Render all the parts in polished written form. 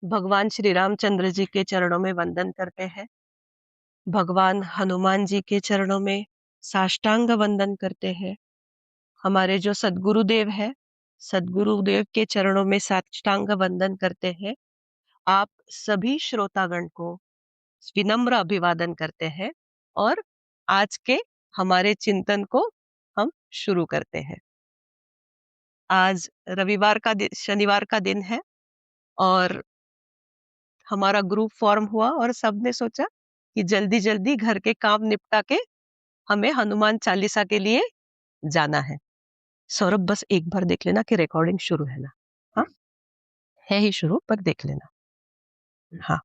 भगवान श्री रामचंद्र जी के चरणों में वंदन करते हैं। भगवान हनुमान जी के चरणों में साष्टांग वंदन करते हैं। हमारे जो सद्गुरुदेव है, सद्गुरुदेव के चरणों में साष्टांग वंदन करते हैं। आप सभी श्रोतागण को विनम्र अभिवादन करते हैं और आज के हमारे चिंतन को हम शुरू करते हैं। आज शनिवार का दिन है और हमारा ग्रुप फॉर्म हुआ और सबने सोचा कि जल्दी जल्दी घर के काम निपटा के हमें हनुमान चालीसा के लिए जाना है। सौरभ बस एक बार देख लेना कि रिकॉर्डिंग शुरू है ना? हाँ, है ही शुरू, पर देख लेना। हाँ,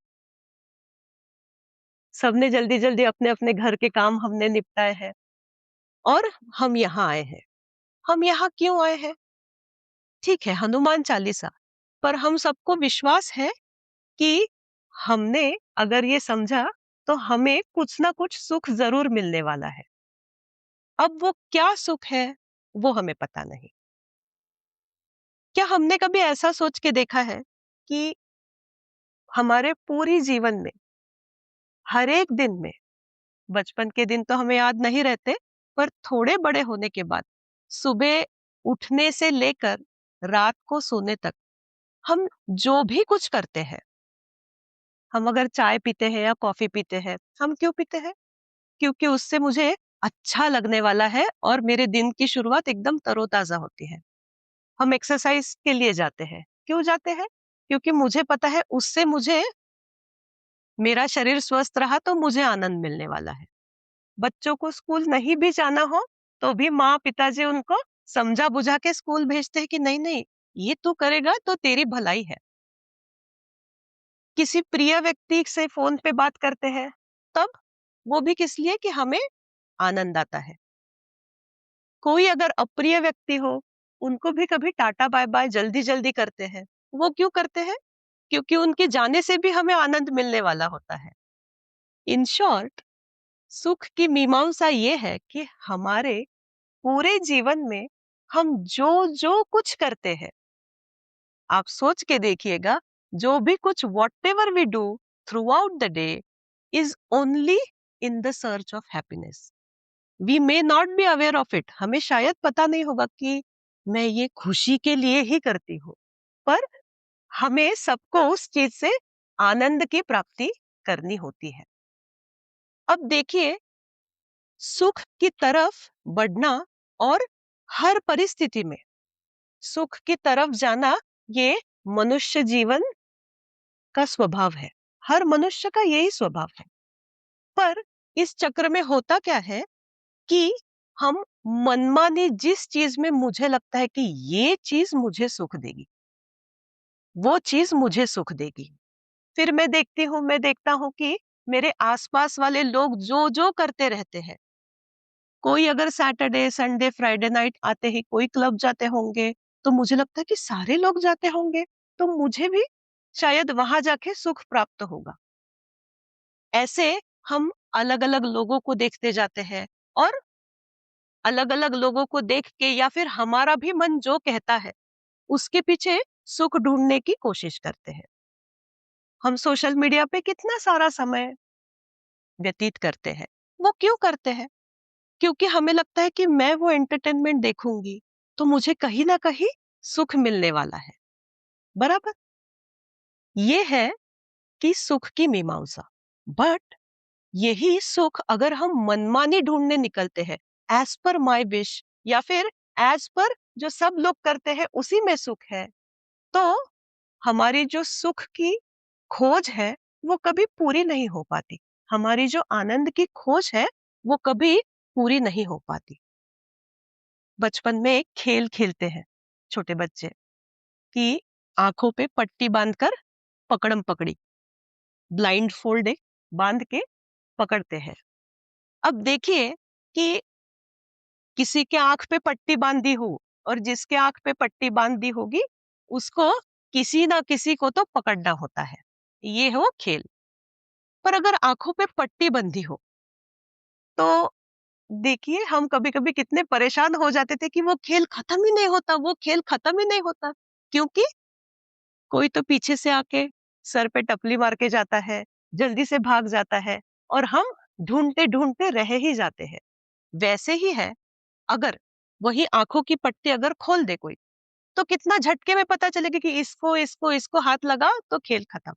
सबने जल्दी जल्दी अपने अपने घर के काम हमने निपटाए हैं और हम यहाँ आए हैं। हम यहाँ क्यों आए हैं? ठीक है, हनुमान चालीसा, पर हम सबको विश्वास है कि हमने अगर ये समझा तो हमें कुछ ना कुछ सुख जरूर मिलने वाला है। अब वो क्या सुख है वो हमें पता नहीं। क्या हमने कभी ऐसा सोच के देखा है कि हमारे पूरी जीवन में हर एक दिन में, बचपन के दिन तो हमें याद नहीं रहते, पर थोड़े बड़े होने के बाद सुबह उठने से लेकर रात को सोने तक हम जो भी कुछ करते हैं, हम अगर चाय पीते हैं या कॉफी पीते हैं, हम क्यों पीते हैं? क्योंकि उससे मुझे अच्छा लगने वाला है और मेरे दिन की शुरुआत एकदम तरोताजा होती है। हम एक्सरसाइज के लिए जाते हैं। क्यों जाते हैं? क्योंकि मुझे पता है उससे मुझे मेरा शरीर स्वस्थ रहा तो मुझे आनंद मिलने वाला है। बच्चों को स्कूल नहीं भी जाना हो तो भी माँ पिताजी उनको समझा बुझा के स्कूल भेजते हैं कि नहीं नहीं, ये तू करेगा तो तेरी भलाई है। किसी प्रिय व्यक्ति से फोन पे बात करते हैं, तब वो भी किस लिए? कि हमें आनंद आता है। कोई अगर अप्रिय व्यक्ति हो, उनको भी कभी टाटा बाय बाय जल्दी जल्दी करते हैं। वो क्यों करते हैं? क्योंकि उनके जाने से भी हमें आनंद मिलने वाला होता है। इन शॉर्ट, सुख की मीमांसा ये है कि हमारे पूरे जीवन में हम जो जो कुछ करते हैं, आप सोच के देखिएगा, जो भी कुछ whatever we do throughout the day is only in the search of happiness. We may not be aware of it, हमें शायद पता नहीं होगा कि मैं ये खुशी के लिए ही करती हूँ, पर हमें सबको उस चीज से आनंद की प्राप्ति करनी होती है। अब देखिए, सुख की तरफ बढ़ना और हर परिस्थिति में सुख की तरफ जाना, ये मनुष्य जीवन का स्वभाव है। हर मनुष्य का यही स्वभाव है। पर इस चक्र में होता क्या है कि हम मनमानी जिस चीज में मुझे लगता है कि ये चीज मुझे सुख देगी, वो चीज मुझे सुख देगी, फिर मैं देखता हूं कि मेरे आसपास वाले लोग जो जो करते रहते हैं। कोई अगर सैटरडे संडे फ्राइडे नाइट आते ही कोई क्लब जाते होंगे, तो मुझे लगता है कि सारे लोग जाते होंगे, तो मुझे भी शायद वहां जाके सुख प्राप्त होगा। ऐसे हम अलग अलग लोगों को देखते जाते हैं और अलग अलग लोगों को देख के या फिर हमारा भी मन जो कहता है उसके पीछे सुख ढूंढने की कोशिश करते हैं। हम सोशल मीडिया पे कितना सारा समय व्यतीत करते हैं। वो क्यों करते हैं? क्योंकि हमें लगता है कि मैं वो एंटरटेनमेंट देखूंगी तो मुझे कहीं ना कहीं सुख मिलने वाला है। बराबर, ये है कि सुख की मीमांसा। बट यही सुख अगर हम मनमानी ढूंढने निकलते हैं, एज पर माई विश या फिर एज पर जो सब लोग करते हैं उसी में सुख है, तो हमारी जो सुख की खोज है वो कभी पूरी नहीं हो पाती। हमारी जो आनंद की खोज है वो कभी पूरी नहीं हो पाती। बचपन में एक खेल खेलते हैं छोटे बच्चे कि आंखों पे पट्टी बांधकर पकड़म पकड़ी, ब्लाइंड फोल्ड बांध के पकड़ते हैं। अब देखिए कि किसी के आंख पे पट्टी बांधी हो और जिसके आंख पे पट्टी बांधी होगी उसको किसी ना किसी को तो पकड़ना होता है। ये हो खेल। पर अगर आंखों पे पट्टी बंधी हो तो देखिए, हम कभी कभी कितने परेशान हो जाते थे कि वो खेल खत्म ही नहीं होता, वो खेल खत्म ही नहीं होता। क्योंकि कोई तो पीछे से आके सर पे टपली मार के जाता है, जल्दी से भाग जाता है और हम ढूँढते-ढूँढते रह ही जाते हैं। वैसे ही है, अगर वही आँखों की पट्टी अगर खोल दे कोई, तो कितना झटके में पता चलेगा कि इसको हाथ लगा तो खेल खत्म।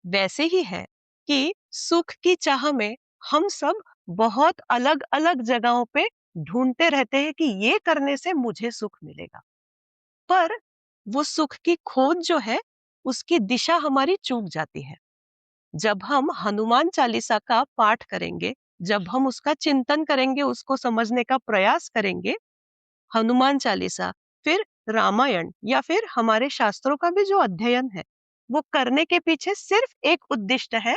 वैसे ही है कि सुख की चाह में हम सब बहुत अलग-अलग जगहों पे ढूँढते रहते हैं कि ये करने से मुझे सुख मिलेगा। पर वो सुख की खोज जो है, उसकी दिशा हमारी चूक जाती है। जब हम हनुमान चालीसा का पाठ करेंगे, जब हम उसका चिंतन करेंगे, उसको समझने का प्रयास करेंगे, हनुमान चालीसा, फिर रामायण या फिर हमारे शास्त्रों का भी जो अध्ययन है, वो करने के पीछे सिर्फ एक उद्दिष्ट है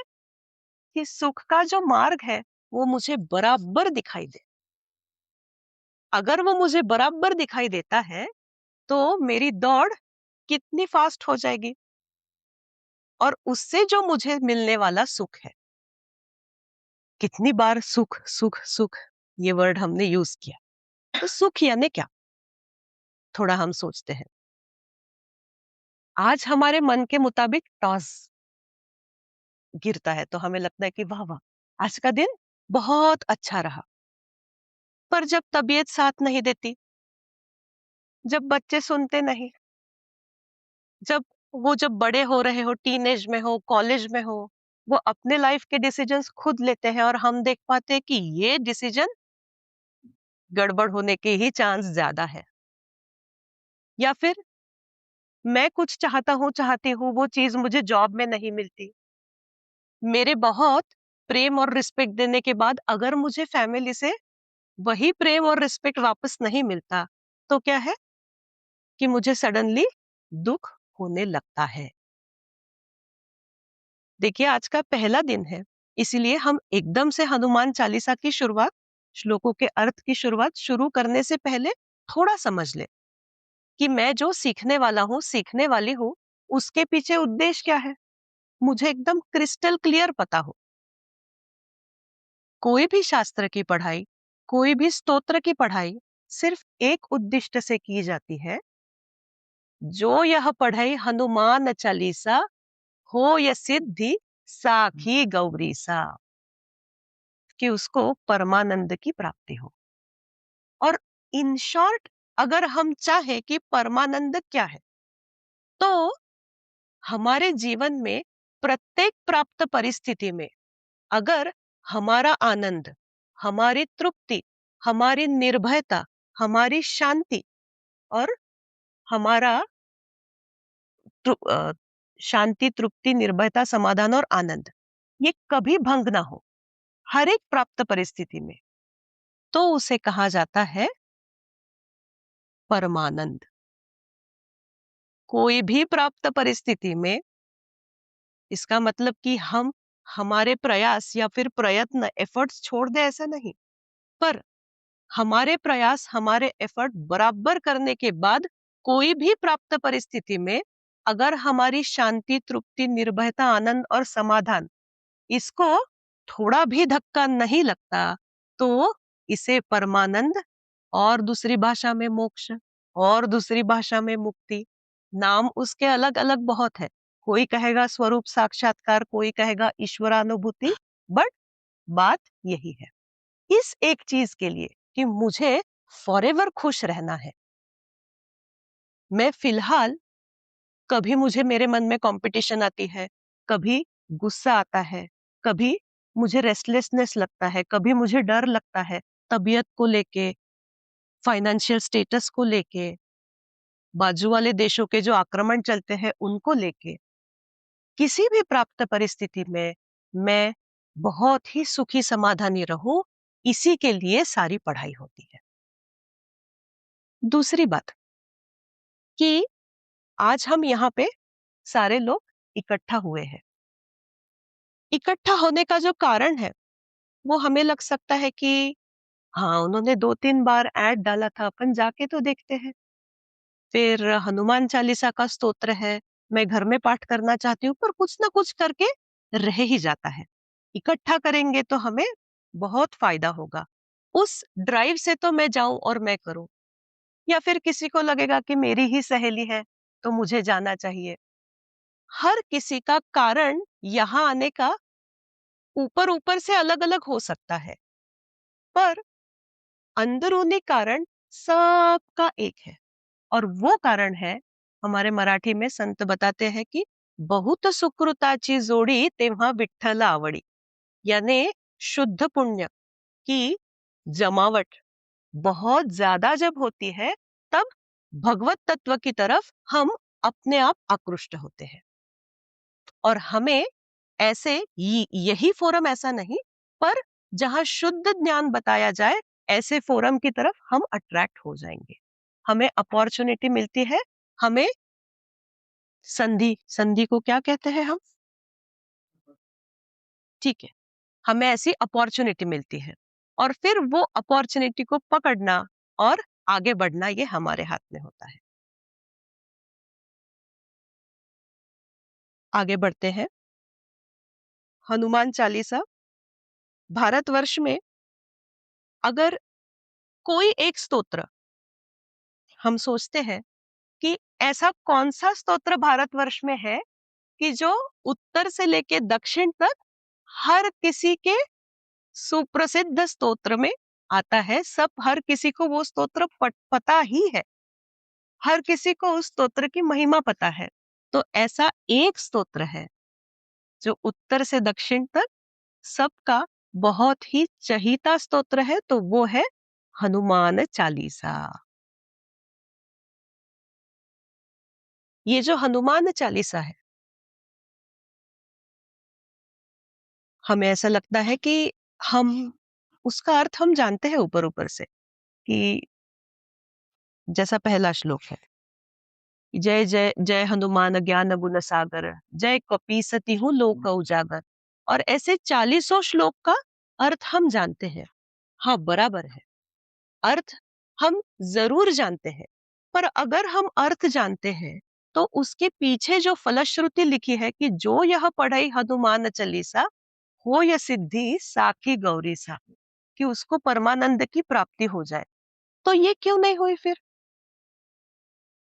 कि सुख का जो मार्ग है, वो मुझे बराबर दिखाई दे। अगर वो मुझे बराबर दिखाई देता है, तो मेरी दौड़ कितनी फास्ट हो जाएगी और उससे जो मुझे मिलने वाला सुख है। कितनी बार सुख, सुख, सुख ये वर्ड हमने यूज़ किया। तो सुख यानी क्या? थोड़ा हम सोचते हैं। आज हमारे मन के मुताबिक टॉस गिरता है तो हमें लगता है कि वाह वाह, आज का दिन बहुत अच्छा रहा। पर जब तबीयत साथ नहीं देती, जब बच्चे सुनते नहीं, जब बड़े हो रहे हो, टीनेज में हो, कॉलेज में हो, वो अपने लाइफ के डिसीजंस खुद लेते हैं और हम देख पाते हैं कि ये डिसीजन गड़बड़ होने के ही चांस ज्यादा है। या फिर मैं कुछ चाहती हूँ, वो चीज मुझे जॉब में नहीं मिलती। मेरे बहुत प्रेम और रिस्पेक्ट देने के बाद अगर मुझे फैमिली से वही प्रेम और रिस्पेक्ट वापस नहीं मिलता, तो क्या है कि मुझे सडनली दुख होने लगता है। देखिए, आज का पहला दिन है, इसीलिए हम एकदम से हनुमान चालीसा की शुरुआत, श्लोकों के अर्थ की शुरुआत शुरू करने से पहले थोड़ा समझ ले कि मैं जो सीखने वाला हूँ, सीखने वाली हूँ, उसके पीछे उद्देश्य क्या है? मुझे एकदम क्रिस्टल क्लियर पता हो। कोई भी शास्त्र की पढ़ाई, कोई भी स्तोत्र की पढ़ाई सिर्फ एक उद्देश्य से की जाती है, जो यह पढ़ई हनुमान चालीसा हो या सिद्धि साखी गौरी सा, कि उसको परमानंद की प्राप्ति हो। और इन शॉर्ट, अगर हम चाहे कि परमानंद क्या है, तो हमारे जीवन में प्रत्येक प्राप्त परिस्थिति में अगर हमारा आनंद, हमारी तृप्ति, हमारी निर्भयता, हमारी शांति और हमारा शांति, तृप्ति, निर्भयता, समाधान और आनंद, ये कभी भंग ना हो हर एक प्राप्त परिस्थिति में, तो उसे कहा जाता है परमानंद। कोई भी प्राप्त परिस्थिति में, इसका मतलब कि हम हमारे प्रयास या फिर प्रयत्न, एफर्ट्स छोड़ दे, ऐसा नहीं। पर हमारे प्रयास, हमारे एफर्ट बराबर करने के बाद कोई भी प्राप्त परिस्थिति में अगर हमारी शांति, तृप्ति, निर्भयता, आनंद और समाधान, इसको थोड़ा भी धक्का नहीं लगता, तो इसे परमानंद, और दूसरी भाषा में मोक्ष, और दूसरी भाषा में मुक्ति, नाम उसके अलग-अलग बहुत है। कोई कहेगा स्वरूप साक्षात्कार, कोई कहेगा ईश्वरानुभूति, बट बात यही है। इस एक चीज के लिए कि मुझे फॉरएवर खुश रहना है, मैं फिलहाल, कभी मुझे मेरे मन में कंपटीशन आती है, कभी गुस्सा आता है, कभी मुझे रेस्टलेसनेस लगता है, कभी मुझे डर लगता है, तबीयत को लेके, फाइनेंशियल स्टेटस को लेके, बाजू वाले देशों के जो आक्रमण चलते हैं उनको लेके, किसी भी प्राप्त परिस्थिति में मैं बहुत ही सुखी समाधानी रहूं, इसी के लिए सारी पढ़ाई होती है। दूसरी बात कि आज हम यहाँ पे सारे लोग इकट्ठा हुए हैं। इकट्ठा होने का जो कारण है, वो हमें लग सकता है कि हाँ, उन्होंने 2-3 बार ऐड डाला था, अपन जाके तो देखते हैं। फिर हनुमान चालीसा का स्तोत्र है, मैं घर में पाठ करना चाहती हूँ, पर कुछ ना कुछ करके रह ही जाता है। इकट्ठा करेंगे तो हमें बहुत फायदा होगा। उस ड्राइव से तो मैं जाऊं और मैं करूं, या फिर किसी को लगेगा कि मेरी ही सहेली है, तो मुझे जाना चाहिए। हर किसी का कारण यहाँ आने का ऊपर-ऊपर से अलग-अलग हो सकता है, पर अंदरूनी कारण सबका एक है और वो कारण है, हमारे मराठी में संत बताते हैं कि बहुत सुकृताची जोडी तेव्हा विठ्ठल आवडी. यानी शुद्ध पुण्य की जमावट बहुत ज्यादा जब होती है, तब भगवत तत्व की तरफ हम अपने आप आकृष्ट होते हैं और हमें ऐसे यही फोरम ऐसा नहीं, पर जहां शुद्ध ज्ञान बताया जाए, ऐसे फोरम की तरफ हम अट्रैक्ट हो जाएंगे. हमें अपॉर्चुनिटी मिलती है, हमें संधि संधि को क्या कहते हैं हम? ठीक है, हमें ऐसी अपॉर्चुनिटी मिलती है और फिर वो अपॉर्चुनिटी को पकड़ना और आगे बढ़ना, ये हमारे हाथ में होता है. आगे बढ़ते हैं. हनुमान चालीसा. भारतवर्ष में अगर कोई एक स्तोत्र, हम सोचते हैं कि ऐसा कौन सा स्तोत्र भारतवर्ष में है कि जो उत्तर से लेके दक्षिण तक हर किसी के सुप्रसिद्ध स्तोत्र में आता है. सब हर किसी को वो स्तोत्र पता ही है, हर किसी को उस स्तोत्र की महिमा पता है. तो ऐसा एक स्तोत्र है जो उत्तर से दक्षिण तक सबका बहुत ही चहीता स्तोत्र है, तो वो है हनुमान चालीसा. ये जो हनुमान चालीसा है, हमें ऐसा लगता है कि हम उसका अर्थ हम जानते हैं ऊपर ऊपर से, कि जैसा पहला श्लोक है, जय जय जय हनुमान ज्ञान गुण सागर, जय कपीसति हूँ लोक उजागर. और ऐसे चालीसों श्लोक का अर्थ हम जानते हैं. हाँ, बराबर है, अर्थ हम जरूर जानते हैं, पर अगर हम अर्थ जानते हैं, तो उसके पीछे जो फलश्रुति लिखी है कि जो यह पढ़ई हनुमान चालीसा, हो या सिद्धि साखी गौरी सा, कि उसको परमानंद की प्राप्ति हो जाए, तो ये क्यों नहीं हुई फिर?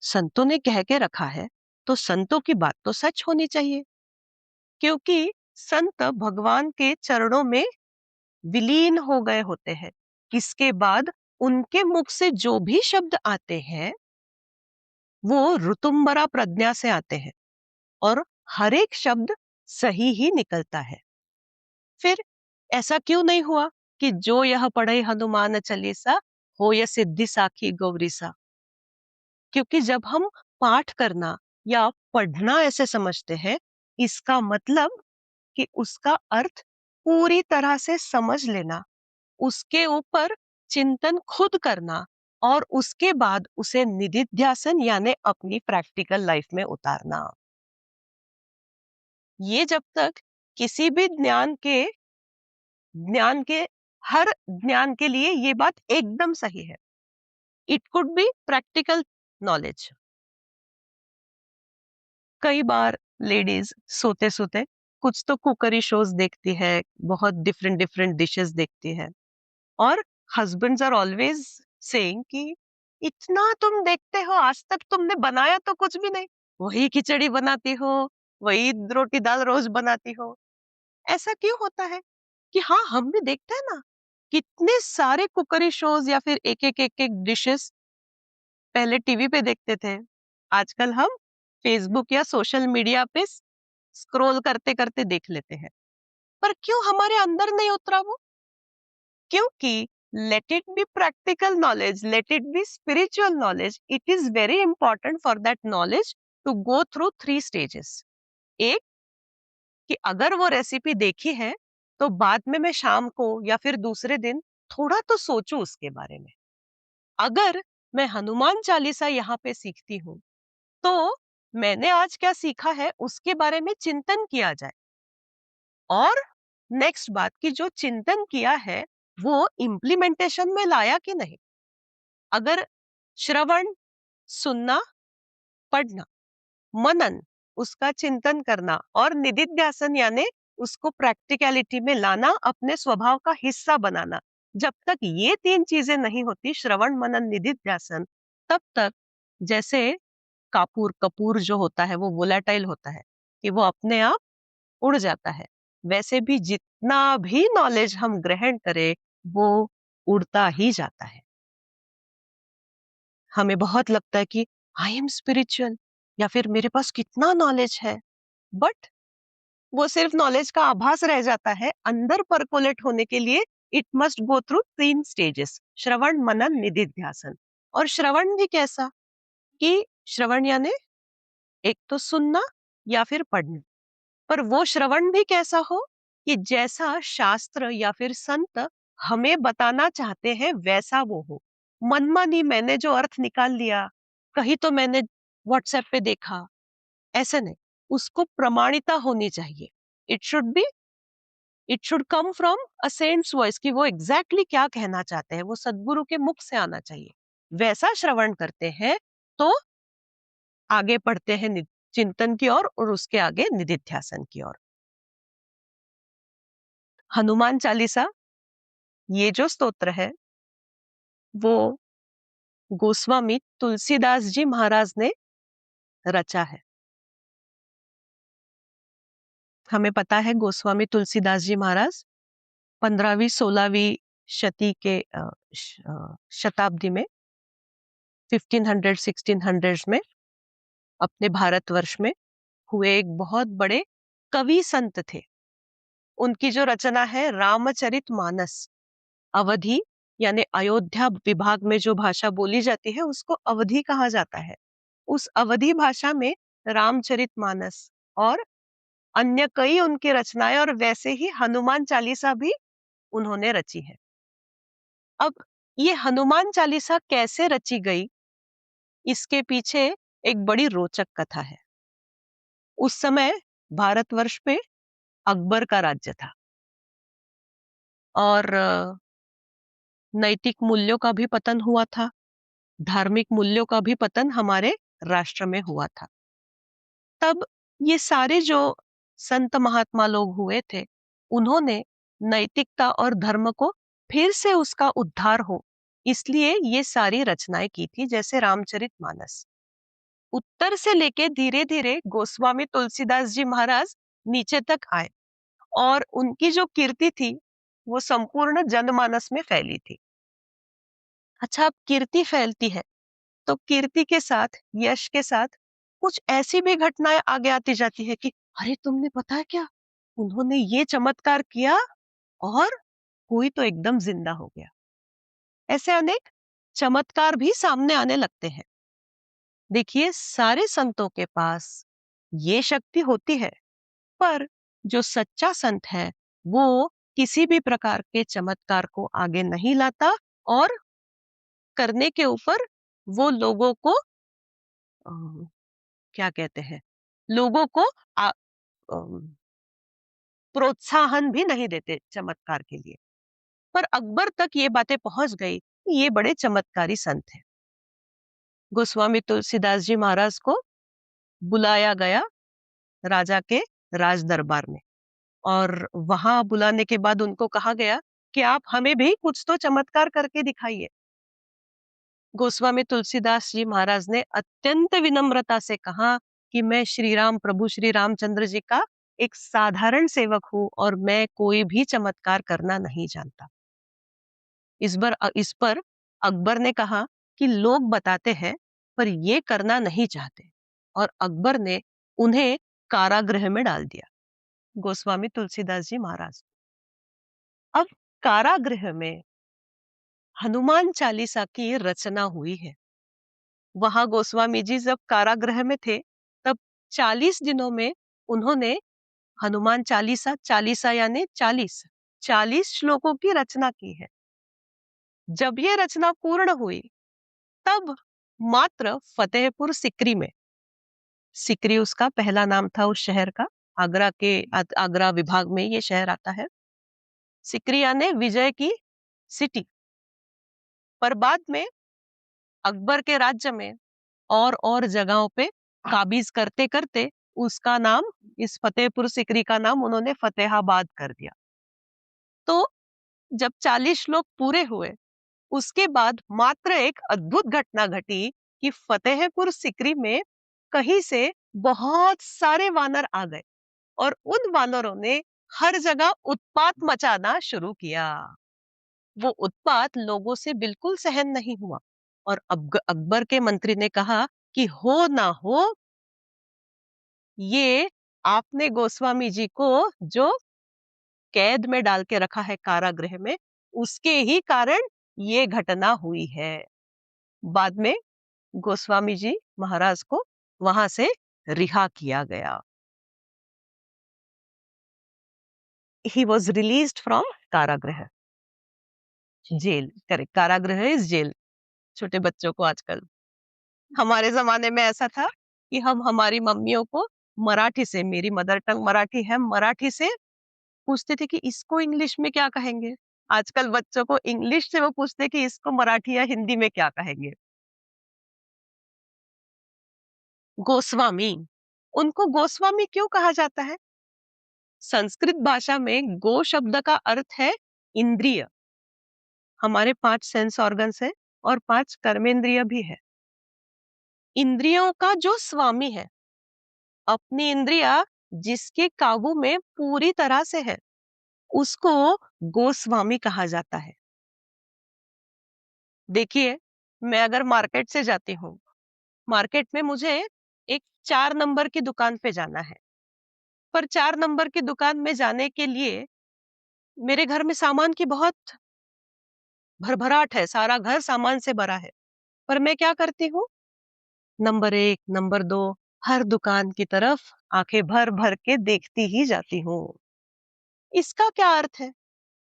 संतों ने कह के रखा है, तो संतों की बात तो सच होनी चाहिए, क्योंकि संत भगवान के चरणों में विलीन हो गए होते हैं. इसके बाद उनके मुख से जो भी शब्द आते हैं, वो ऋतुम्बरा प्रज्ञा से आते हैं और हर एक शब्द सही ही निकलता है. फिर ऐसा क्यों नहीं हुआ कि जो यह पढ़े हनुमान चालीसा, हो या सिद्धि साखी गौरी सा? क्योंकि जब हम पाठ करना या पढ़ना ऐसे समझते हैं, इसका मतलब कि उसका अर्थ पूरी तरह से समझ लेना, उसके ऊपर चिंतन खुद करना और उसके बाद उसे निधिध्यासन यानी अपनी प्रैक्टिकल लाइफ में उतारना. ये जब तक किसी भी ज्ञान के हर ज्ञान के लिए ये बात एकदम सही है. It could be practical knowledge. कई बार लेडीज सोते सोते कुछ तो कुकरी शोज देखती है, बहुत डिफरेंट डिफरेंट डिशेस देखती है, और हस्बैंड्स आर ऑलवेज सेइंग कि इतना तुम देखते हो, आज तक तुमने बनाया तो कुछ भी नहीं, वही खिचड़ी बनाती हो, वही रोटी दाल रोज बनाती हो. ऐसा क्यों होता है कि हाँ, हम भी देखते हैं ना, कितने सारे कुकरी शोज या फिर एक एक एक एक डिशेस पहले टीवी पे देखते थे, आजकल हम फेसबुक या सोशल मीडिया पे स्क्रॉल करते करते देख लेते हैं. पर क्यों हमारे अंदर नहीं उतरा वो? क्योंकि let it be practical knowledge, let it be spiritual knowledge, it is very important for that knowledge to go through 3 stages. एक, कि अगर वो रेसिपी देखी है, तो बाद में मैं शाम को या फिर दूसरे दिन थोड़ा तो सोचूं उसके बारे में. अगर मैं हनुमान चालीसा यहाँ पे सीखती हूँ, तो मैंने आज क्या सीखा है उसके बारे में चिंतन किया जाए. और नेक्स्ट बात, कि जो चिंतन किया है वो इम्प्लीमेंटेशन में लाया कि नहीं. अगर श्रवण, सुनना, पढ़ना, मनन, उसका चिंतन करना और निधिध्यासन यानी उसको प्रैक्टिकलिटी में लाना, अपने स्वभाव का हिस्सा बनाना, जब तक ये 3 चीजें नहीं होती, श्रवण मनन निधिध्यासन, तब तक, जैसे कपूर कपूर जो होता है वो वोलेटाइल होता है, कि वो अपने आप उड़ जाता है। वैसे भी जितना भी नॉलेज हम ग्रहण करें, वो उड़ता ही जाता है। हमें बहुत लगता है कि आई एम स्पिरिचुअल या फिर मेरे पास कितना नॉलेज है, बट वो सिर्फ नॉलेज का आभास रह जाता है। अंदर परकोलेट होने के लिए it must go through 3 stages: श्रवण, मनन, निधिध्यासन। और श्रवण भी कैसा, कि श्रवण यानी एक तो सुनना या फिर पढ़ना, पर वो श्रवण भी कैसा हो कि जैसा शास्त्र या फिर संत हमें बताना चाहते हैं वैसा वो हो। मनमानी मैंने जो अर्थ निकाल लिया, कहीं तो मैंने व्हाट्सएप पे देखा, ऐसे नहीं। उसको प्रमाणिता होनी चाहिए। It should be, it should come from a saint's voice, कि वो एग्जैक्टली क्या कहना चाहते हैं, वो सदगुरु के मुख से आना चाहिए। वैसा श्रवण करते हैं तो आगे बढ़ते हैं चिंतन की ओर, और उसके आगे निधिध्यासन की ओर। हनुमान चालीसा, ये जो स्तोत्र है, वो गोस्वामी तुलसीदास जी महाराज ने रचा है। हमें पता है गोस्वामी तुलसीदास जी महाराज 15वीं 16वीं शती के शताब्दी में 1500 1600 में अपने भारतवर्ष में हुए एक बहुत बड़े कवि संत थे। उनकी जो रचना है रामचरितमानस, अवधी यानी अयोध्या विभाग में जो भाषा बोली जाती है उसको अवधी कहा जाता है। उस अवधी भाषा में रामचरितमानस और अन्य कई उनकी रचनाएं, और वैसे ही हनुमान चालीसा भी उन्होंने रची है। अब ये हनुमान चालीसा कैसे रची गई, इसके पीछे एक बड़ी रोचक कथा है। उस समय भारतवर्ष पे अकबर का राज्य था, और नैतिक मूल्यों का भी पतन हुआ था, धार्मिक मूल्यों का भी पतन हमारे राष्ट्र में हुआ था। तब ये सारे जो संत महात्मा लोग हुए थे, उन्होंने नैतिकता और धर्म को फिर से उसका उद्धार हो, इसलिए ये सारी रचनाएं की थी, जैसे रामचरितमानस। उत्तर से लेके धीरे धीरे गोस्वामी तुलसीदास जी महाराज नीचे तक आए, और उनकी जो कीर्ति थी वो संपूर्ण जनमानस में फैली थी। अच्छा, अब कीर्ति फैलती है तो कीर्ति के साथ, यश के साथ कुछ ऐसी भी घटनाएं आगे आती जाती है कि अरे तुमने पता है क्या, उन्होंने ये चमत्कार किया और कोई तो एकदम जिंदा हो गया। ऐसे अनेक चमत्कार भी सामने आने लगते हैं। देखिए, सारे संतों के पास ये शक्ति होती है, पर जो सच्चा संत है वो किसी भी प्रकार के चमत्कार को आगे नहीं लाता, और करने के ऊपर वो लोगों को क्या कहते हैं, लोगों को प्रोत्साहन भी नहीं देते चमत्कार के लिए। पर अकबर तक ये बातें पहुंच गई कि ये बड़े चमत्कारी संत हैं। गोस्वामी तुलसीदास जी महाराज को बुलाया गया राजा के राज दरबार में, और वहां बुलाने के बाद उनको कहा गया कि आप हमें भी कुछ तो चमत्कार करके दिखाइए। गोस्वामी तुलसीदास जी महाराज ने अत्यंत विनम्रता से कहा कि मैं श्री राम, प्रभु श्री रामचंद्र जी का एक साधारण सेवक हूं, और मैं कोई भी चमत्कार करना नहीं जानता। इस पर अकबर ने कहा कि लोग बताते हैं पर ये करना नहीं चाहते, और अकबर ने उन्हें कारागृह में डाल दिया, गोस्वामी तुलसीदास जी महाराज। अब कारागृह में हनुमान चालीसा की रचना हुई है। वहां गोस्वामी जी जब कारागृह में थे, तब 40 दिनों में उन्होंने हनुमान चालीसा, चालीसा यानी 40 श्लोकों की रचना की है। जब ये रचना पूर्ण हुई, तब मात्र फतेहपुर सिकरी में, सिकरी उसका पहला नाम था उस शहर का, आगरा विभाग में ये शहर आता है। सिकरी यानी विजय की सिटी। पर बाद में अकबर के राज्य में और जगहों पे काबीज करते करते उसका नाम, इस फतेहपुर सिकरी का नाम उन्होंने फतेहाबाद कर दिया। तो जब 40 श्लोक पूरे हुए, उसके बाद मात्र एक अद्भुत घटना घटी कि फतेहपुर सिकरी में कहीं से बहुत सारे वानर आ गए और उन वानरों ने हर जगह उत्पात मचाना शुरू किया। वो उत्पात लोगों से बिल्कुल सहन नहीं हुआ और अकबर के मंत्री ने कहा कि हो ना हो, ये आपने गोस्वामी जी को जो कैद में डाल के रखा है कारागृह में, उसके ही कारण ये घटना हुई है। बाद में गोस्वामी जी महाराज को वहां से रिहा किया गया। ही वॉज रिलीज्ड फ्रॉम कारागृह, जेल। करेक्ट, कारागृह इज जेल। छोटे बच्चों को आजकल, हमारे जमाने में ऐसा था कि हम हमारी मम्मियों को मराठी से, मेरी मदर टंग मराठी है, मराठी से पूछते थे कि इसको इंग्लिश में क्या कहेंगे। आजकल बच्चों को इंग्लिश से वो पूछते कि इसको मराठी या हिंदी में क्या कहेंगे। गोस्वामी, उनको गोस्वामी क्यों कहा जाता है? संस्कृत भाषा में गो शब्द का अर्थ है इंद्रिय। हमारे 5 सेंस ऑर्गन्स है और 5 कर्मेंद्रिय भी है। इंद्रियों का जो स्वामी है, अपनी इंद्रिया जिसके काबू में पूरी तरह से है, उसको गोस्वामी कहा जाता है। देखिए, मैं अगर मार्केट से जाती हूँ, मार्केट में मुझे एक 4 नंबर की दुकान पे जाना है, पर 4 नंबर की दुकान में जाने के लिए मेरे घर में सामान की बहुत भरभराट है, सारा घर सामान से भरा है। पर मैं क्या करती हूँ, नंबर 1, नंबर 2 हर दुकान की तरफ आंखें भर भर के देखती ही जाती हूँ। इसका क्या अर्थ है?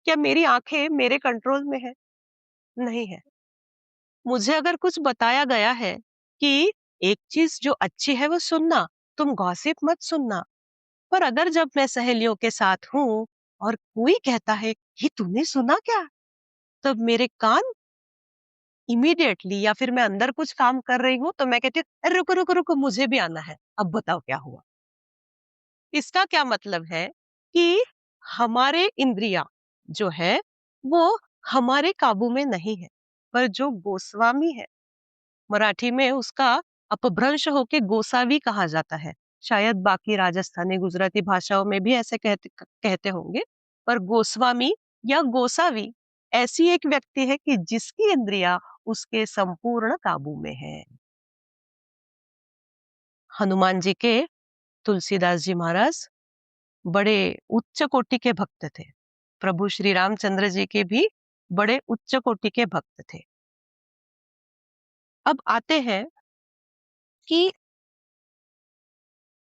क्या मेरी आंखें मेरे कंट्रोल में है? नहीं है। मुझे अगर कुछ बताया गया है कि एक चीज जो अच्छी है वो सुनना, तुम गॉसिप मत सुनना। पर अगर जब मैं सहेलियों के साथ हूँ और कोई कहता है ये तूने सुना क्या, तब मेरे कान इमीडिएटली, या फिर मैं अंदर कुछ काम कर रही हूँ तो मैं कहती हूँ, अरे रुको रुको रुको, मुझे भी आना है, अब बताओ क्या हुआ। इसका क्या मतलब है कि हमारे इंद्रिया जो है वो हमारे काबू में नहीं है। पर जो गोस्वामी है, मराठी में उसका अपभ्रंश होके गोसावी कहा जाता है। शायद बाकी राजस्थानी गुजराती भाषाओं में भी ऐसे कहते होंगे। पर गोस्वामी या गोसावी ऐसी एक व्यक्ति है कि जिसकी इंद्रिया उसके संपूर्ण काबू में है। हनुमान जी के तुलसीदास जी महाराज बड़े उच्च कोटि के भक्त थे। प्रभु श्री रामचंद्र जी के भी बड़े उच्च कोटि के भक्त थे। अब आते हैं कि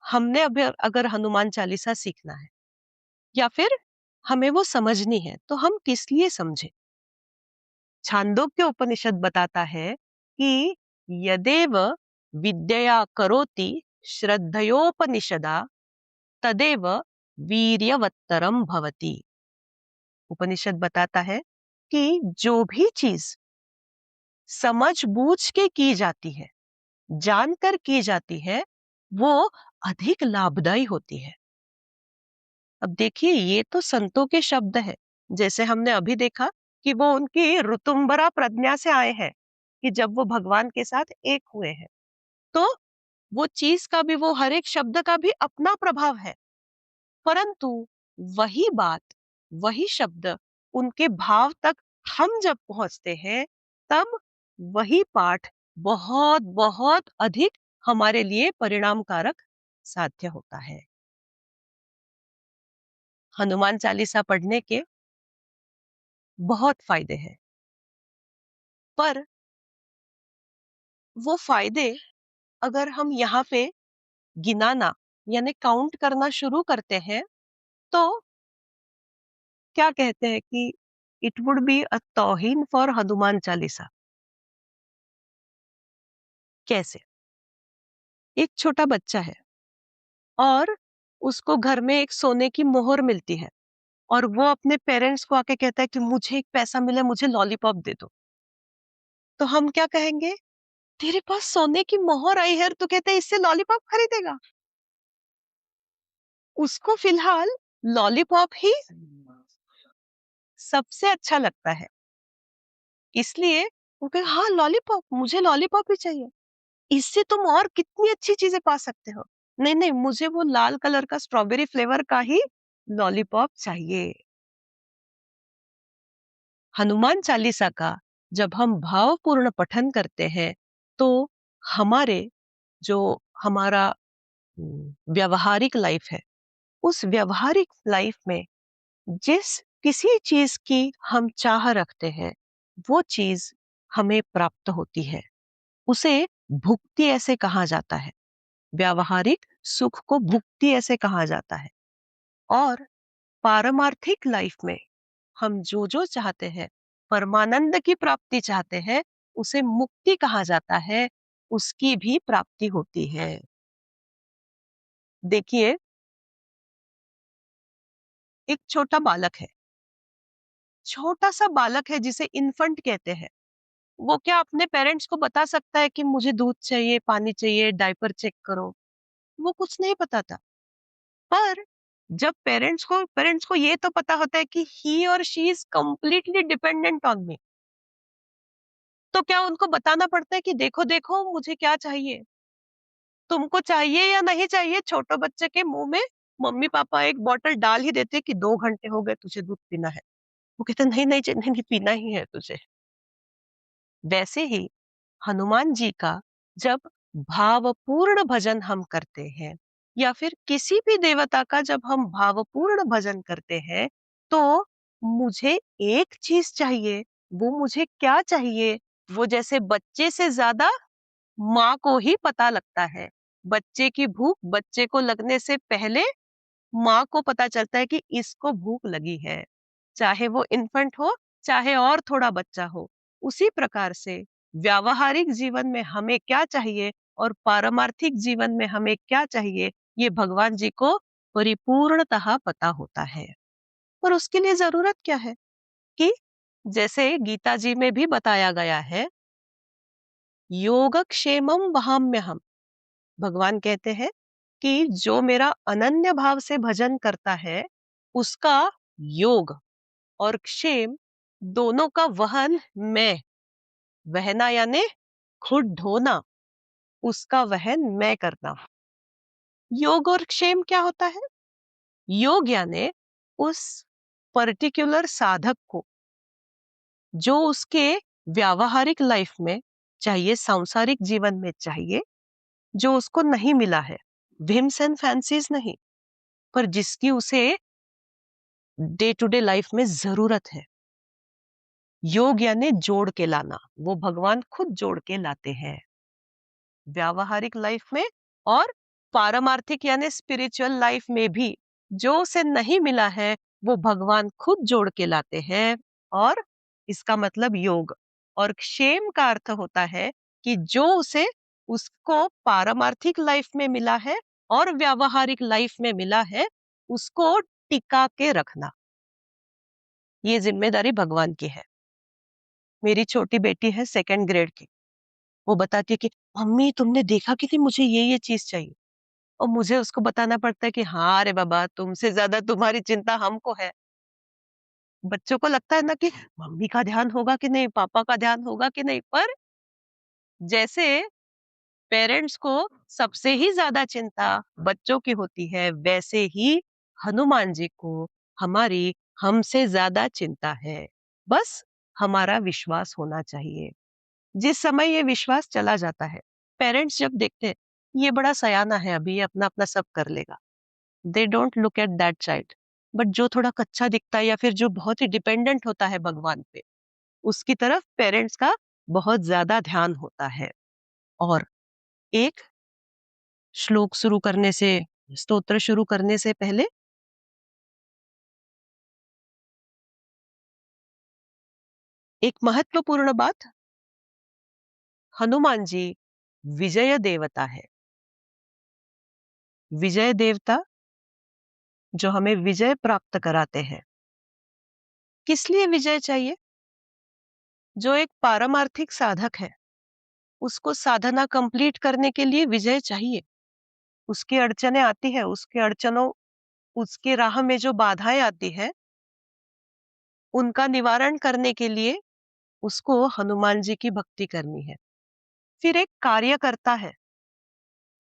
हमने अभी अगर हनुमान चालीसा सीखना है या फिर हमें वो समझनी है, तो हम किस लिए समझे? छांदोग्य उपनिषद बताता है कि यदेव विद्यया करोति श्रद्धयोपनिषदा तदेव वीर्यवत्तरम भवति। उपनिषद बताता है कि जो भी चीज समझ बूझ के की जाती है, जानकर की जाती है, वो अधिक लाभदायी होती है। अब देखिए, ये तो संतों के शब्द है। जैसे हमने अभी देखा कि वो उनकी ऋतुंबरा प्रज्ञा से आए हैं, कि जब वो भगवान के साथ एक हुए हैं, तो वो चीज का भी, वो हर एक शब्द का भी अपना प्रभाव है। परंतु वही बात, वही शब्द उनके भाव तक हम जब पहुंचते हैं, तब वही पाठ बहुत बहुत अधिक हमारे लिए परिणामकारक साध्य होता है। हनुमान चालीसा पढ़ने के बहुत फायदे हैं, पर वो फायदे अगर हम यहाँ पे गिनाना यानी काउंट करना शुरू करते हैं, तो क्या कहते हैं कि इट वुड बी अ तौहीन फॉर हनुमान चालीसा। कैसे? एक छोटा बच्चा है और उसको घर में एक सोने की मोहर मिलती है और वो अपने पेरेंट्स को आके कहता है कि मुझे एक पैसा मिले, मुझे लॉलीपॉप दे दो। तो हम क्या कहेंगे? तेरे पास सोने की मोहर आई है, तो कहते हैं इससे लॉलीपॉप खरीदेगा? उसको फिलहाल लॉलीपॉप ही सबसे अच्छा लगता है। इसलिए वो कहे, हाँ लॉलीपॉप, मुझे लॉलीपॉप ही चाहिए। इससे तुम और कितनी अच्छी चीजें पा सकते हो। नहीं, नहीं, मुझे वो लाल कलर का स्ट्रॉबेरी फ्लेवर का ही लॉलीपॉप चाहिए। हनुमान चालीसा का जब हम भावपूर्ण पठन करते हैं, तो हमारे जो हमारा व्यावहारिक लाइफ है, उस व्यावहारिक लाइफ में जिस किसी चीज की हम चाह रखते हैं, वो चीज हमें प्राप्त होती है। उसे भुक्ति ऐसे कहा जाता है। व्यावहारिक सुख को भुक्ति ऐसे कहा जाता है। और पारमार्थिक लाइफ में हम जो जो चाहते हैं, परमानंद की प्राप्ति चाहते हैं, उसे मुक्ति कहा जाता है। उसकी भी प्राप्ति होती है। देखिए, एक छोटा बालक है, छोटा सा बालक है जिसे इन्फंट कहते हैं। वो क्या अपने पेरेंट्स को बता सकता है कि मुझे दूध चाहिए, पानी चाहिए, डायपर चेक करो? वो कुछ नहीं बताता। पर जब पेरेंट्स को ये तो पता होता है कि ही और she is completely dependent on me, तो क्या उनको बताना पड़ता है कि देखो देखो मुझे क्या चाहिए, तुमको चाहिए या नहीं चाहिए? छोटे बच्चे के मुंह में मम्मी पापा एक बॉटल डाल ही देते कि 2 घंटे हो गए, तुझे दूध पीना है। वो कहते नहीं नहीं नहीं, नहीं पीना ही है तुझे। वैसे ही हनुमान जी का जब भावपूर्ण भजन हम करते हैं, या फिर किसी भी देवता का जब हम भावपूर्ण भजन करते हैं, तो मुझे एक चीज चाहिए। वो मुझे क्या चाहिए? वो जैसे बच्चे से ज्यादा माँ को ही पता लगता है। बच्चे की भूख बच्चे को लगने से पहले माँ को पता चलता है कि इसको भूख लगी है। चाहे वो इन्फेंट हो, चाहे और थोड़ा बच्चा हो। उसी प्रकार से व्यावहारिक जीवन में हमें क्या चाहिए और पारमार्थिक जीवन में हमें क्या चाहिए, ये भगवान जी को परिपूर्णतः पता होता है। और उसके लिए जरूरत क्या है कि जैसे गीता जी में भी बताया गया है, योगक्षेमम वहाम्यहम्। भगवान कहते हैं कि जो मेरा अनन्य भाव से भजन करता है, उसका योग और क्षेम दोनों का वहन मैं, वहना यानी खुद ढोना, उसका वहन मैं करता हूं। योग और क्षेम क्या होता है? योग यानी उस पर्टिकुलर साधक को जो उसके व्यावहारिक लाइफ में चाहिए, सांसारिक जीवन में चाहिए, जो उसको नहीं मिला है, विम्स एंड फैंसीज नहीं, पर जिसकी उसे डे टू डे लाइफ में जरूरत है। योग यानी जोड़ के लाना, वो भगवान खुद जोड़ के लाते हैं व्यावहारिक लाइफ में। और पारमार्थिक यानी स्पिरिचुअल लाइफ में भी जो उसे नहीं मिला है, वो भगवान खुद जोड़ के लाते हैं। और इसका मतलब योग। और क्षेम का अर्थ होता है कि जो उसे उसको पारमार्थिक लाइफ में मिला है और व्यावहारिक लाइफ में मिला है, उसको टिका के रखना। ये जिम्मेदारी भगवान की है। मेरी छोटी बेटी है 2nd ग्रेड की। वो बताती है कि मम्मी तुमने देखा कि थी, मुझे ये चीज चाहिए। और मुझे उसको बताना पड़ता है कि हाँ रे बाबा, तुमसे ज्यादा तुम्हारी चिंता हमको है। बच्चों को लगता है ना कि मम्मी का ध्यान होगा कि नहीं, पापा का ध्यान होगा कि नहीं। पर जैसे पेरेंट्स को सबसे ही ज्यादा चिंता बच्चों की होती है, वैसे ही हनुमान जी को हमारी हमसे ज्यादा चिंता है। बस हमारा विश्वास होना चाहिए। जिस समय ये विश्वास चला जाता है, पेरेंट्स जब देखते हैं ये बड़ा सयाना है, अभी ये अपना अपना सब कर लेगा, they don't look at that child. But जो थोड़ा कच्चा दिखता है या फिर जो बहुत ही डिपेंडेंट होता है भगवान पे, उसकी तरफ पेरेंट्स का बहुत ज्यादा ध्यान होता है। और एक श्लोक शुरू करने से, स्तोत्र शुरू करने से पहले एक महत्वपूर्ण बात, हनुमान जी विजय देवता है। विजय देवता जो हमें विजय प्राप्त कराते हैं। किस लिए विजय चाहिए? जो एक पारमार्थिक साधक है, उसको साधना कंप्लीट करने के लिए विजय चाहिए। उसकी अड़चने आती है, उसके अड़चनों, उसके राह में जो बाधाएं आती है, उनका निवारण करने के लिए उसको हनुमान जी की भक्ति करनी है। फिर एक कार्यकर्ता है।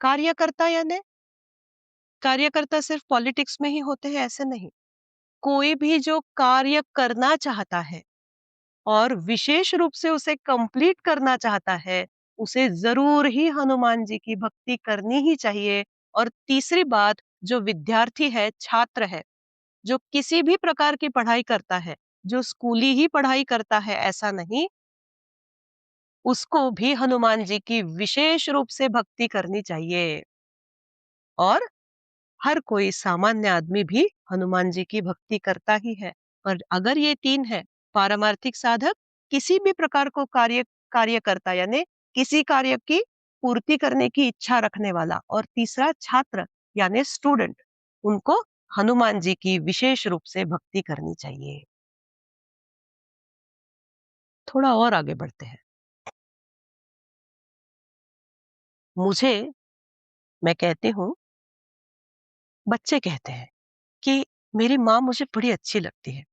कार्यकर्ता यानी कार्यकर्ता सिर्फ पॉलिटिक्स में ही होते हैं ऐसे नहीं। कोई भी जो कार्य करना चाहता है और विशेष रूप से उसे कंप्लीट करना चाहता है, उसे ज़रूर ही हनुमान जी की भक्ति करनी ही चाहिए। और तीसरी बात, जो विद्यार्थी है, छात्र है, जो किसी भी प्रकार की पढ़ाई करता है, जो स्कूली ही पढ़ाई करता है ऐसा नहीं, उसको भी हनुमान जी की विशेष रूप से भक्ति करनी चाहिए। और हर कोई सामान्य आदमी भी हनुमान जी की भक्ति करता ही है। पर अगर ये तीन है, पारमार्थिक साधक, किसी भी प्रकार को कार्य करता, यानी किसी कार्य की पूर्ति करने की इच्छा रखने वाला, और तीसरा छात्र यानी स्टूडेंट, उनको हनुमान जी की विशेष रूप से भक्ति करनी चाहिए। थोड़ा और आगे बढ़ते हैं। मुझे मैं कहती हूँ, बच्चे कहते हैं कि मेरी माँ मुझे बड़ी अच्छी लगती है,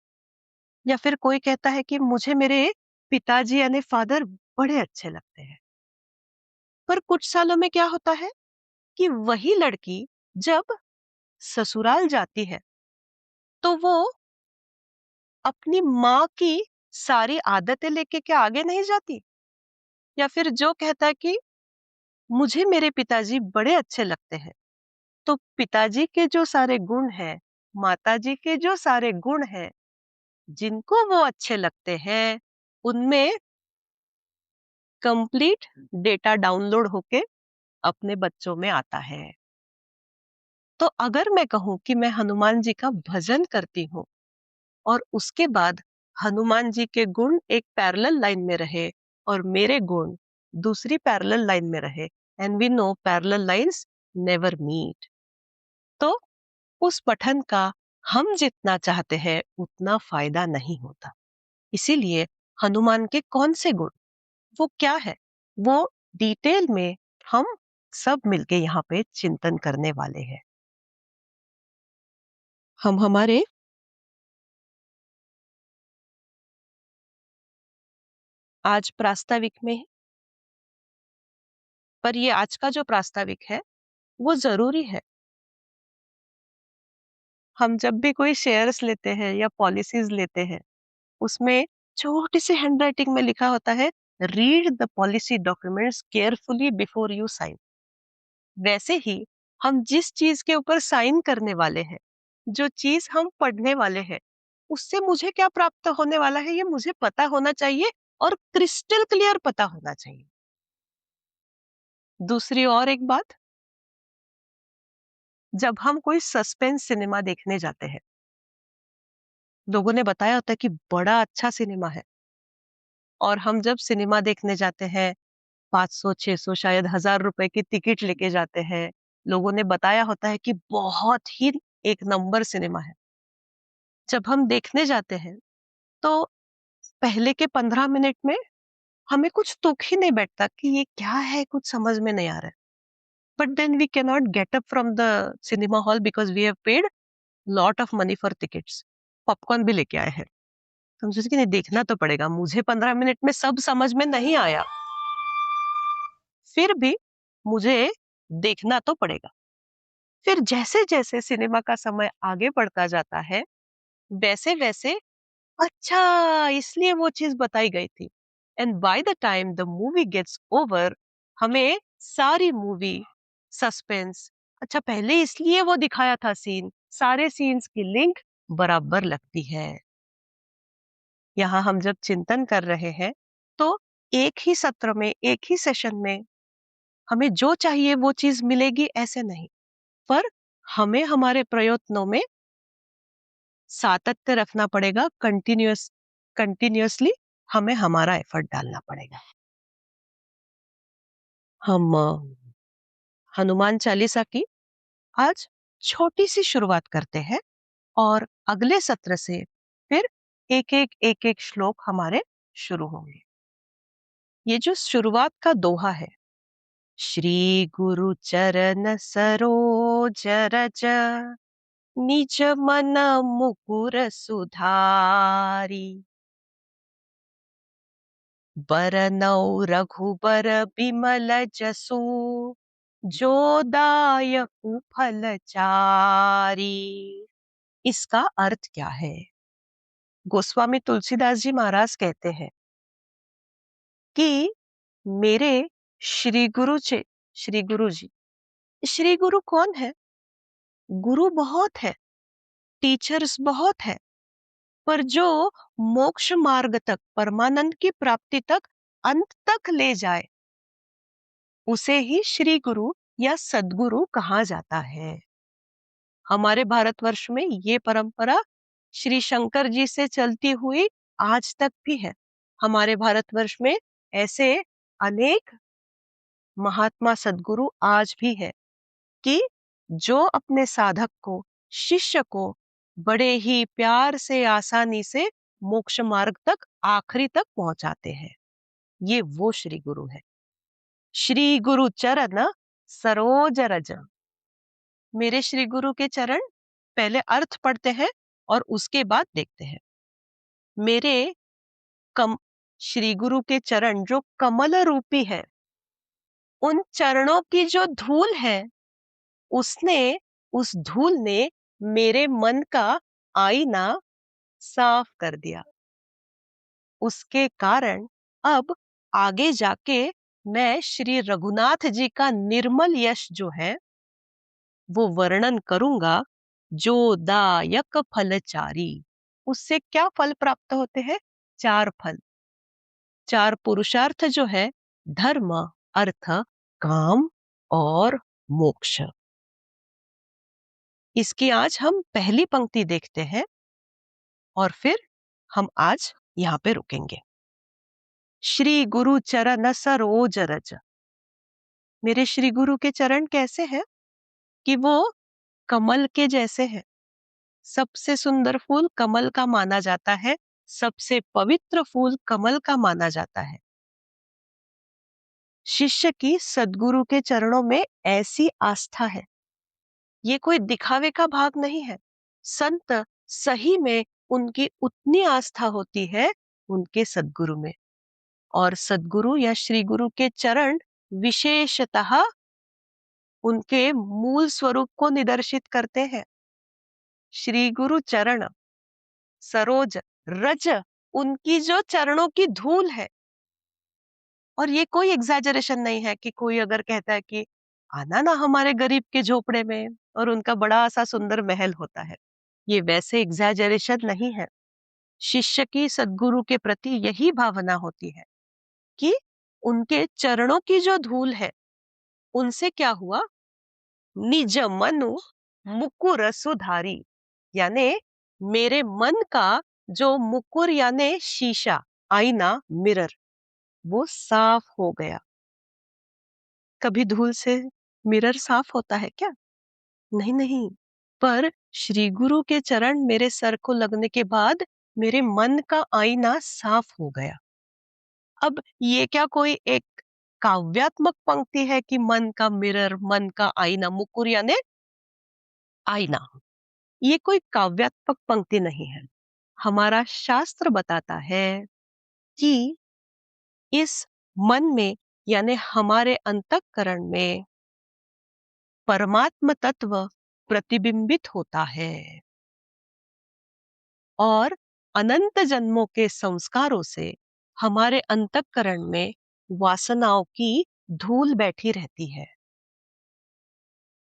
या फिर कोई कहता है कि मुझे मेरे पिताजी यानी फादर बड़े अच्छे लगते हैं। पर कुछ सालों में क्या होता है कि वही लड़की जब ससुराल जाती है, तो वो अपनी माँ की सारी आदतें लेके क्या आगे नहीं जाती? या फिर जो कहता है कि मुझे मेरे पिताजी बड़े अच्छे लगते हैं, तो पिताजी के जो सारे गुण हैं, माताजी के जो सारे गुण हैं, जिनको वो अच्छे लगते हैं, उनमें कंप्लीट डेटा डाउनलोड होके अपने बच्चों में आता है। तो अगर मैं कहूँ कि मैं हनुमान जी का भजन करती हूँ और उसके बाद हनुमान जी के गुण एक पैरेलल लाइन में रहे और मेरे गुण दूसरी पैरेलल लाइन में रहे, and we know parallel lines never meet, तो उस पठन का हम जितना चाहते हैं उतना फायदा नहीं होता। इसीलिए हनुमान के कौन से गुण, वो क्या है, वो डिटेल में हम सब मिलके यहाँ पे चिंतन करने वाले हैं। हम हमारे आज प्रास्ताविक में हैं, पर ये आज का जो प्रास्ताविक है वो जरूरी है। हम जब भी कोई शेयर्स लेते हैं या पॉलिसीज लेते हैं, उसमें छोटी सी हैंडराइटिंग में लिखा होता है, read the policy documents carefully before you sign. वैसे ही हम जिस चीज के ऊपर साइन करने वाले हैं, जो चीज हम पढ़ने वाले हैं, उससे मुझे क्या प्राप्त होने वाला है ये मुझे पता होना चाहिए, और क्रिस्टल क्लियर पता होना चाहिए। दूसरी और एक बात, जब हम कोई सस्पेंस सिनेमा देखने जाते हैं, लोगों ने बताया होता है कि बड़ा अच्छा सिनेमा है, और हम जब सिनेमा देखने जाते हैं 500 600 शायद 1000 रुपए की टिकट लेके जाते हैं, लोगों ने बताया होता है कि बहुत ही एक नंबर सिनेमा है। जब हम देखने जाते हैं तो पहले के 15 मिनट में हमें कुछ तुक ही नहीं बैठता कि ये क्या है, कुछ समझ में नहीं आ रहा है। But then we can not get up from the cinema hall because we have paid lot of money for tickets. Popcorn भी लेके आए हैं, तो हम सोचे कि नहीं, देखना तो पड़ेगा, मुझे 15 मिनट में सब समझ में नहीं आया, फिर भी मुझे देखना तो पड़ेगा। फिर जैसे जैसे सिनेमा का समय आगे बढ़ता जाता है, वैसे वैसे अच्छा इसलिए वो चीज बताई गई थी, and by the time the movie gets over, हमें सारी मूवी सस्पेंस, अच्छा पहले इसलिए वो दिखाया था सीन, सारे सीन्स की लिंक बराबर लगती है। यहाँ हम जब चिंतन कर रहे हैं, तो एक ही सत्र में, एक ही सेशन में हमें जो चाहिए वो चीज मिलेगी ऐसे नहीं, पर हमें हमारे प्रयत्नों में सातत्य रखना पड़ेगा, कंटिन्यूअसली हमें हमारा एफर्ट डालना पड़ेगा। हम हनुमान चालीसा की आज छोटी सी शुरुआत करते हैं, और अगले सत्र से फिर एक एक श्लोक हमारे शुरू होंगे। ये जो शुरुआत का दोहा है, श्री गुरु चरण सरोज रज, निज मन मुकुर सुधारी, बरनउँ रघुबर बिमल जसु, जोदायक फलचारी। इसका अर्थ क्या है? गोस्वामी तुलसीदास जी महाराज कहते हैं कि मेरे श्री गुरु चे श्री गुरु जी। श्री गुरु कौन है? गुरु बहुत है, टीचर्स बहुत है, पर जो मोक्ष मार्ग तक, परमानंद की प्राप्ति तक, अंत तक ले जाए, उसे ही श्री गुरु या सद्गुरु कहा जाता है। हमारे भारतवर्ष में ये परंपरा श्री शंकर जी से चलती हुई आज तक भी है। हमारे भारतवर्ष में ऐसे अनेक महात्मा सद्गुरु आज भी है कि जो अपने साधक को, शिष्य को बड़े ही प्यार से, आसानी से मोक्ष मार्ग तक, आखिरी तक पहुंचाते हैं। ये वो श्री गुरु है। श्री गुरु चरण सरोज रज। मेरे श्री गुरु के चरण, पहले अर्थ पढ़ते हैं और उसके बाद देखते हैं। मेरे कम श्री गुरु के चरण जो कमल रूपी है, उन चरणों की जो धूल है, उस धूल ने मेरे मन का आईना साफ कर दिया। उसके कारण अब आगे जाके मैं श्री रघुनाथ जी का निर्मल यश जो है वो वर्णन करूंगा। जो दायक फलचारी, उससे क्या फल प्राप्त होते हैं? 4 फल, 4 पुरुषार्थ जो है, धर्म, अर्थ, काम और मोक्ष। इसकी आज हम पहली पंक्ति देखते हैं और फिर हम आज यहाँ पे रुकेंगे। श्री गुरु चरण सरोज रज। मेरे श्री गुरु के चरण कैसे हैं? कि वो कमल के जैसे हैं। सबसे सुंदर फूल कमल का माना जाता है, सबसे पवित्र फूल कमल का माना जाता है। शिष्य की सद्गुरु के चरणों में ऐसी आस्था है, ये कोई दिखावे का भाग नहीं है। संत सही में उनकी उतनी आस्था होती है उनके सद्गुरु में। और सद्गुरु या श्री गुरु के चरण विशेषतः उनके मूल स्वरूप को निदर्शित करते हैं। श्री गुरु चरण सरोज रज, उनकी जो चरणों की धूल है। और ये कोई एग्जैजरेशन नहीं है कि कोई अगर कहता है कि आना ना हमारे गरीब के झोपड़े में, और उनका बड़ा सा सुंदर महल होता है। ये वैसे एग्जैजरेशन नहीं है। शिष्य की सद्गुरु के प्रति यही भावना होती है कि उनके चरणों की जो धूल है, उनसे क्या हुआ? निज मनु मुकुर सुधारी, यानी मेरे मन का जो मुकुर यानी शीशा, आईना, मिरर, वो साफ हो गया। कभी धूल से मिरर साफ होता है क्या? नहीं नहीं। पर श्री गुरु के चरण मेरे सर को लगने के बाद मेरे मन का आईना साफ हो गया। अब ये क्या कोई एक काव्यात्मक पंक्ति है कि मन का मिरर, मन का आईना, मुकुर यानी आईना? ये कोई काव्यात्मक पंक्ति नहीं है। हमारा शास्त्र बताता है कि इस मन में यानी हमारे अंतःकरण में परमात्म तत्व प्रतिबिंबित होता है और अनंत जन्मों के संस्कारों से हमारे अंतःकरण में वासनाओं की धूल बैठी रहती है।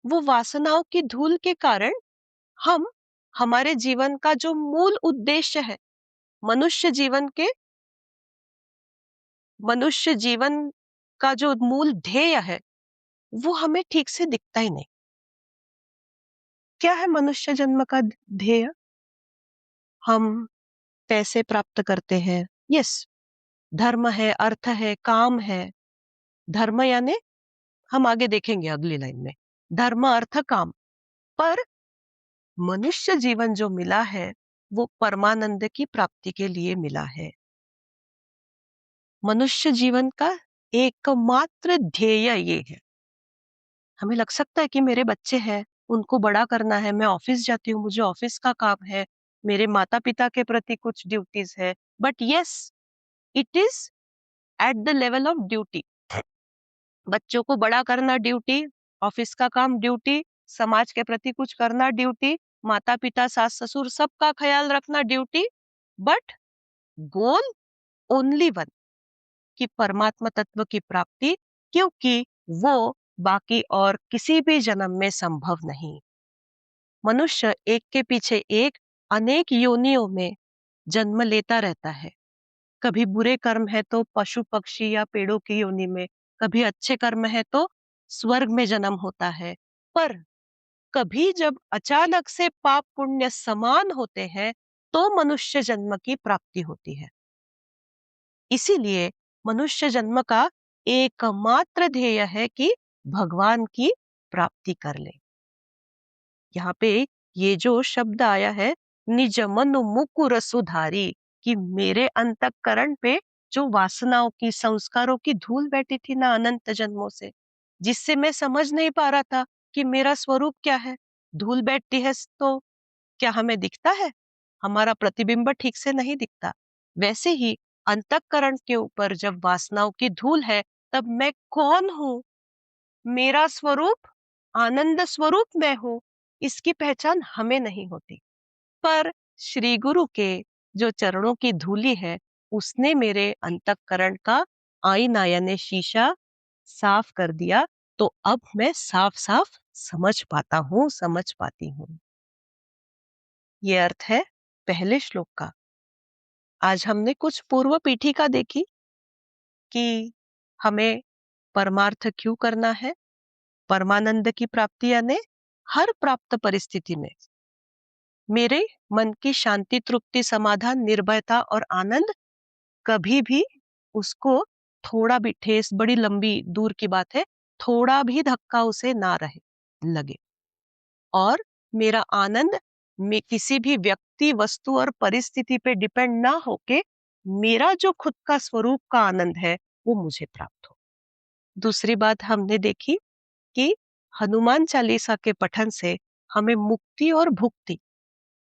वो वासनाओं की धूल के कारण हम हमारे जीवन का जो मूल उद्देश्य है, मनुष्य जीवन का जो मूल ध्येय है, वो हमें ठीक से दिखता ही नहीं। क्या है मनुष्य जन्म का ध्येय? हम पैसे प्राप्त करते हैं, यस। धर्म है, अर्थ है, काम है। धर्म यानी हम आगे देखेंगे अगली लाइन में, धर्म, अर्थ, काम। पर मनुष्य जीवन जो मिला है वो परमानंद की प्राप्ति के लिए मिला है। मनुष्य जीवन का एकमात्र ध्येय ये है। हमें लग सकता है कि मेरे बच्चे हैं, उनको बड़ा करना है, मैं ऑफिस जाती हूँ, मुझे ऑफिस का काम है, मेरे माता पिता के प्रति कुछ ड्यूटीज है, but yes, it is at the level of duty. बच्चों को बड़ा करना ड्यूटी, ऑफिस का काम ड्यूटी, समाज के प्रति कुछ करना ड्यूटी, माता पिता सास ससुर सबका ख्याल रखना duty, but goal only one, कि परमात्मा तत्व की प्राप्ति, क्योंकि वो बाकी और किसी भी जन्म में संभव नहीं। मनुष्य एक के पीछे एक अनेक योनियों में जन्म लेता रहता है। कभी बुरे कर्म है तो पशु पक्षी या पेड़ों की योनि में, कभी अच्छे कर्म है तो स्वर्ग में जन्म होता है। पर कभी जब अचानक से पाप पुण्य समान होते हैं तो मनुष्य जन्म की प्राप्ति होती है। इसीलिए मनुष्य जन्म का एकमात्र ध्येय है कि भगवान की प्राप्ति कर ले। यहाँ पे ये जो शब्द आया है, निज मन मुकुर सुधारी, कि मेरे अंतःकरण पे जो वासनाओं की संस्कारों की धूल बैठी थी ना अनंत जन्मों से, जिससे मैं समझ नहीं पा रहा था कि मेरा स्वरूप क्या है। धूल बैठती है तो क्या हमें दिखता है? हमारा प्रतिबिंब ठीक से नहीं दिखता। वैसे ही अंतःकरण के ऊपर जब वासनाओं की धूल है, तब मैं कौन हूँ, मेरा स्वरूप आनंद स्वरूप मैं हूँ, इसकी पहचान हमें नहीं होती। पर श्री गुरु के जो चरणों की धूली है, उसने मेरे अंतःकरण का आईना यानी शीशा साफ कर दिया। तो अब मैं साफ साफ समझ पाता हूँ, समझ पाती हूँ। ये अर्थ है पहले श्लोक का। आज हमने कुछ पूर्व पीठिका देखी कि हमें परमार्थ क्यों करना है, परमानंद की प्राप्ति यानी हर प्राप्त परिस्थिति में मेरे मन की शांति तृप्ति समाधान निर्भयता और आनंद कभी भी उसको थोड़ा भी ठेस, बड़ी लंबी दूर की बात है, थोड़ा भी धक्का उसे ना रहे लगे। और मेरा आनंद में किसी भी व्यक्ति वस्तु और परिस्थिति पे डिपेंड ना होके मेरा जो खुद का स्वरूप का आनंद है वो मुझे प्राप्त हो। दूसरी बात हमने देखी कि हनुमान चालीसा के पठन से हमें मुक्ति और भुक्ति,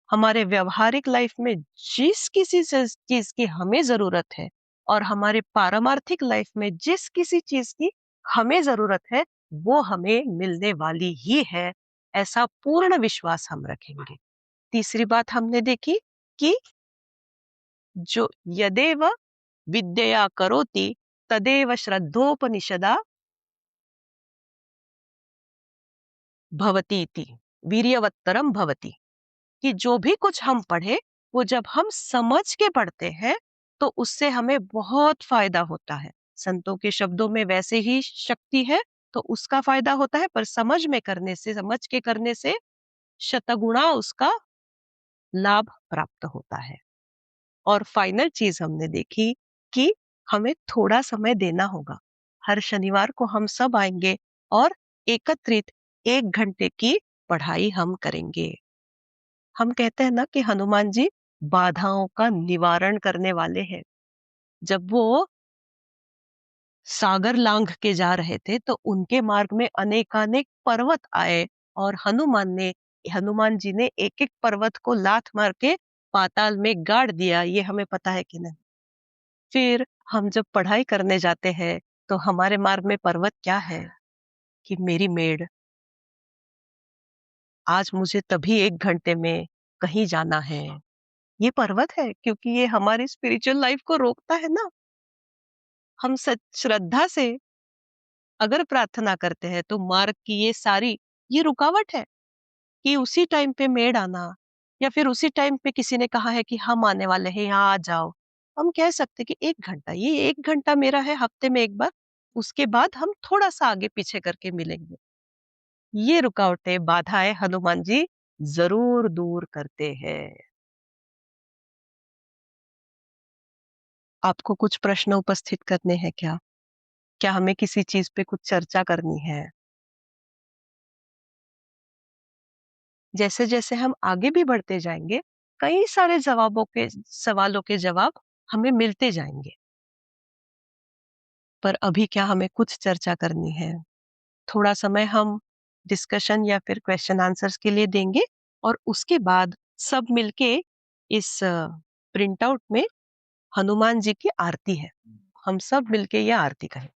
हमारे व्यवहारिक लाइफ में जिस किसी चीज की हमें जरूरत है और हमारे पारमार्थिक लाइफ में जिस किसी चीज की हमें जरूरत है, वो हमें मिलने वाली ही है, ऐसा पूर्ण विश्वास हम रखेंगे। तीसरी बात हमने देखी कि जो यदेव विद्यया करोति तदेव श्रद्धोपनिषदा भवती इति, वीर्यवत्तरम भवति, कि जो भी कुछ हम पढ़े वो जब हम समझ के पढ़ते हैं तो उससे हमें बहुत फायदा होता है। संतों के शब्दों में वैसे ही शक्ति है तो उसका फायदा होता है, पर समझ में करने से, समझ के करने से शतगुणा उसका लाभ प्राप्त होता है। और फाइनल चीज हमने देखी कि हमें थोड़ा समय देना होगा। हर शनिवार को हम सब आएंगे और एकत्रित 1 घंटे की पढ़ाई हम करेंगे। हम कहते हैं ना कि हनुमान जी बाधाओं का निवारण करने वाले हैं। जब वो सागर लांघ के जा रहे थे तो उनके मार्ग में अनेकानेक पर्वत आए और हनुमान जी ने एक एक पर्वत को लात मार के पाताल में गाड़ दिया। ये हमें पता है कि नहीं? फिर हम जब पढ़ाई करने जाते हैं तो हमारे मार्ग में पर्वत क्या है कि मेरी मेड, आज मुझे तभी 1 घंटे में कहीं जाना है। ये पर्वत है क्योंकि ये हमारी स्पिरिचुअल लाइफ को रोकता है ना। हम सच श्रद्धा से अगर प्रार्थना करते हैं तो मार्ग की ये रुकावट है कि उसी टाइम पे मेड आना, या फिर उसी टाइम पे किसी ने कहा है कि हम आने वाले हैं, यहाँ आ जाओ। हम कह सकते कि 1 घंटा, ये 1 घंटा मेरा है हफ्ते में एक बार, उसके बाद हम थोड़ा सा आगे पीछे करके मिलेंगे। ये रुकावटें, बाधाएं हनुमान जी जरूर दूर करते हैं। आपको कुछ प्रश्न उपस्थित करने हैं क्या? क्या हमें किसी चीज पे कुछ चर्चा करनी है? जैसे जैसे हम आगे भी बढ़ते जाएंगे, कई सारे सवालों के जवाब हमें मिलते जाएंगे। पर अभी क्या हमें कुछ चर्चा करनी है? थोड़ा समय हम डिस्कशन या फिर क्वेश्चन आंसर्स के लिए देंगे और उसके बाद सब मिलके इस प्रिंट आउट में हनुमान जी की आरती है, हम सब मिलके ये आरती करें।